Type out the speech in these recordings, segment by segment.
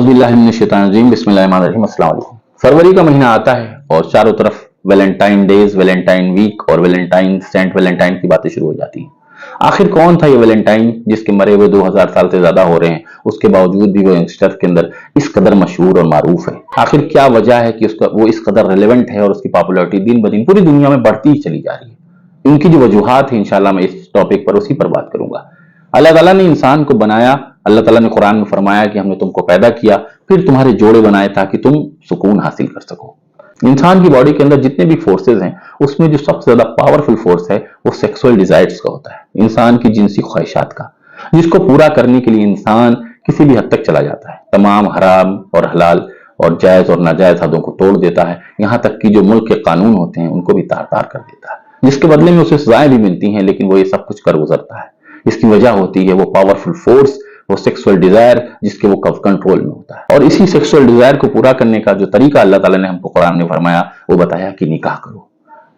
औज़ुबिल्लाहिमिनश्शैतानिर्रजीम बिस्मिल्लाहिर्रहमानिर्रहीम। अस्सलाम वालेकुम। फरवरी का महीना आता है और चारों तरफ वैलेंटाइन डेज, वैलेंटाइन वीक और वैलेंटाइन सेंट वैलेंटाइन की बातें शुरू हो जाती हैं। आखिर कौन था ये वैलेंटाइन जिसके मरे हुए 2000 साल से ज्यादा हो रहे हैं, उसके बावजूद भी वो यंगस्टर्स के अंदर इस कदर मशहूर और मारूफ है? आखिर क्या वजह है कि उसका वो इस कदर रिलेवेंट है और उसकी पॉपुलैरिटी दिन ब दिन पूरी दुनिया में बढ़ती ही चली जा रही है? इनकी जो वजूहात है इंशाल्लाह मैं इस टॉपिक पर उसी पर बात करूंगा। अल्लाह ताला ने इंसान को बनाया, अल्लाह ताला ने कुरान में फरमाया कि हमने तुमको पैदा किया, फिर तुम्हारे जोड़े बनाए ताकि तुम सुकून हासिल कर सको। इंसान की बॉडी के अंदर जितने भी फोर्सेस हैं उसमें जो सबसे ज्यादा पावरफुल फोर्स है वो सेक्सुअल डिजायर्स का होता है, इंसान की जिनसी ख्वाहिशात का, जिसको पूरा करने के लिए इंसान किसी भी हद तक चला जाता है, तमाम हराम और हलाल और जायज और नाजायज हदों को तोड़ देता है, यहाँ तक कि जो मुल्क के कानून होते हैं उनको भी तार तार कर देता है, जिसके बदले में उसे सजाएं भी मिलती हैं, लेकिन वो ये सब कुछ कर गुजरता है। इसकी वजह होती है वो पावरफुल फोर्स, वो सेक्सुअल डिजायर जिसके वो कंट्रोल में होता है। और इसी सेक्सुअल डिजायर को पूरा करने का जो तरीका अल्लाह ताला ने हमको कुरान में फरमाया वो बताया कि निकाह करो।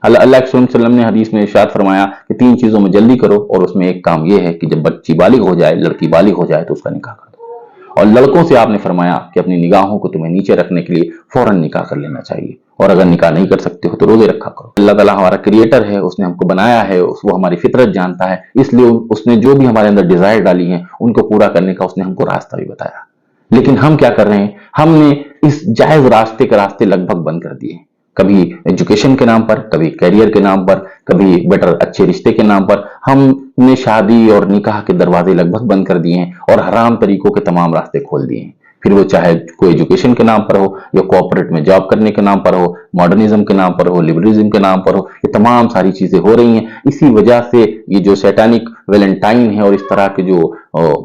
अल्लाह के वसल्लम ने हदीस में इरशाद फरमाया कि 3 चीजों में जल्दी करो, और उसमें एक काम ये है कि जब बच्ची बालिग हो जाए, लड़की बालिग हो जाए तो उसका निकाह कर दो। और लड़कों से आपने फरमाया कि अपनी निगाहों को तुम्हें नीचे रखने के लिए फौरन निकाह कर लेना चाहिए, और अगर निकाह नहीं कर सकते हो तो रोजे रखा करो। अल्लाह ताला हमारा क्रिएटर है, उसने हमको बनाया है, वो हमारी फितरत जानता है, इसलिए उसने जो भी हमारे अंदर डिजायर डाली है उनको पूरा करने का उसने हमको रास्ता भी बताया। लेकिन हम क्या कर रहे हैं, हमने इस जायज रास्ते के रास्ते लगभग बंद कर दिए, कभी एजुकेशन के नाम पर, कभी कैरियर के नाम पर, कभी बेटर अच्छे रिश्ते के नाम पर हमने शादी और निकाह के दरवाजे लगभग बंद कर दिए हैं और हराम तरीकों के तमाम रास्ते खोल दिए हैं। फिर वो चाहे कोई एजुकेशन के नाम पर हो, या कॉर्पोरेट में जॉब करने के नाम पर हो, मॉडर्निज्म के नाम पर हो, लिबरलिज्म के नाम पर हो, ये तमाम सारी चीजें हो रही हैं। इसी वजह से ये जो सैटानिक वैलेंटाइन है और इस तरह के जो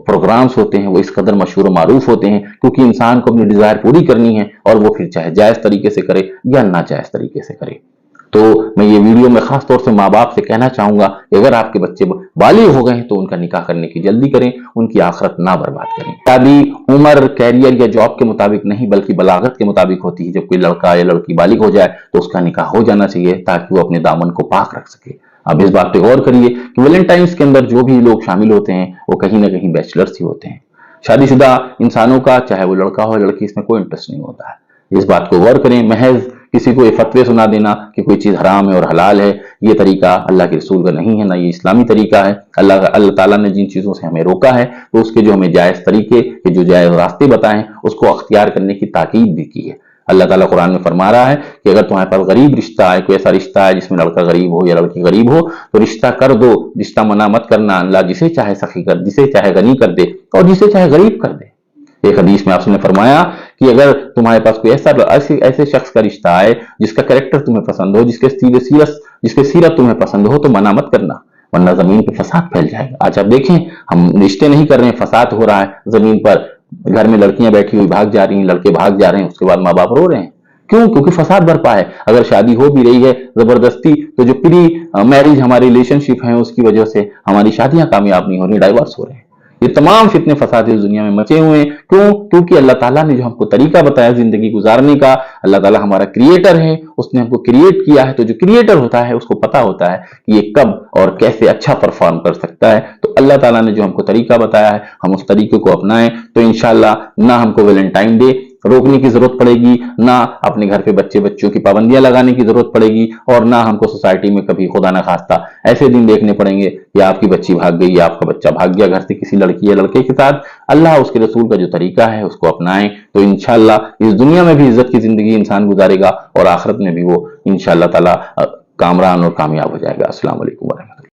प्रोग्राम्स होते हैं वो इस कदर मशहूर मारूफ होते हैं, क्योंकि इंसान को अपनी डिजायर पूरी करनी है, और वो फिर चाहे जायज तरीके से करे या नाजायज तरीके से करे। तो मैं ये वीडियो में खास तौर से माँ बाप से कहना चाहूंगा कि अगर आपके बच्चे बालिग हो गए हैं तो उनका निकाह करने की जल्दी करें, उनकी आखिरत ना बर्बाद करें। शादी उम्र, कैरियर या जॉब के मुताबिक नहीं बल्कि बलागत के मुताबिक होती है। जब कोई लड़का या लड़की बालिग हो जाए तो उसका निकाह हो जाना चाहिए ताकि वो अपने दामन को पाक रख सके। अब इस बात पे गौर करिए कि वैलेंटाइंस के अंदर जो भी लोग शामिल होते हैं वो कहीं ना कहीं बैचलर्स ही होते हैं। शादीशुदा इंसानों का, चाहे वो लड़का हो या लड़की, इसमें कोई इंटरेस्ट नहीं होता है। इस बात को गौर करें। महज किसी को ये फतवे सुना देना कि कोई चीज हराम है और हलाल है, ये तरीका अल्लाह के रसूल का नहीं है, ना ये इस्लामी तरीका है। अल्लाह ताला ने जिन चीजों से हमें रोका है तो उसके जो हमें जायज तरीके के जो जायज रास्ते बताए उसको अख्तियार करने की ताकीद भी की है। अल्लाह ताला कुरान में फरमा रहा है कि अगर तुम्हारे पास गरीब रिश्ता है, कोई ऐसा रिश्ता है जिसमें लड़का गरीब हो या लड़की गरीब हो, तो रिश्ता कर दो, रिश्ता मना मत करना। अल्लाह जिसे चाहे सखी कर, जिसे चाहे गनी कर दे और जिसे चाहे गरीब कर दे। एक हदीस में आपने फरमाया कि अगर तुम्हारे पास कोई ऐसे शख्स का रिश्ता है जिसका कैरेक्टर तुम्हें पसंद हो, जिसके सीरत तुम्हें पसंद हो, तो मना मत करना, वरना जमीन पर फसाद फैल जाएगा। आज आप देखें, हम रिश्ते नहीं कर रहे हैं, फसाद हो रहा है जमीन पर। घर में लड़कियां बैठी हुई भाग जा रही हैं, लड़के भाग जा रहे हैं, उसके बाद माँ बाप रो रहे हैं। क्यों? क्योंकि फसाद बरपा है। अगर शादी हो भी रही है जबरदस्ती, तो जो प्री मैरिज हमारी रिलेशनशिप है उसकी वजह से हमारी शादियां कामयाब नहीं हो रही, डाइवर्स हो रहे हैं। ये तमाम फितने फसाद इस दुनिया में मचे हुए हैं। क्यों? क्योंकि अल्लाह ताला ने जो हमको तरीका बताया जिंदगी गुजारने का, अल्लाह ताला हमारा क्रिएटर है, उसने हमको क्रिएट किया है, तो जो क्रिएटर होता है उसको पता होता है कि ये कब और कैसे अच्छा परफॉर्म कर सकता है। तो अल्लाह ताला ने जो हमको तरीका बताया है हम उस तरीके को अपनाएं, तो इंशाल्लाह ना हमको वैलेंटाइन डे रोकने की जरूरत पड़ेगी, ना अपने घर पे बच्चों की पाबंदियां लगाने की जरूरत पड़ेगी, और ना हमको सोसाइटी में कभी खुदा ना खास्ता ऐसे दिन देखने पड़ेंगे कि आपकी बच्ची भाग गई या आपका बच्चा भाग गया घर से किसी लड़की या लड़के के साथ। अल्लाह उसके रसूल का जो तरीका है उसको अपनाएं, तो इंशाल्लाह इस दुनिया में भी इज्जत की जिंदगी इंसान गुजारेगा और आखिरत में भी वो इंशाल्लाह ताला कामरान और कामयाब हो जाएगा। अस्सलाम वालेकुम।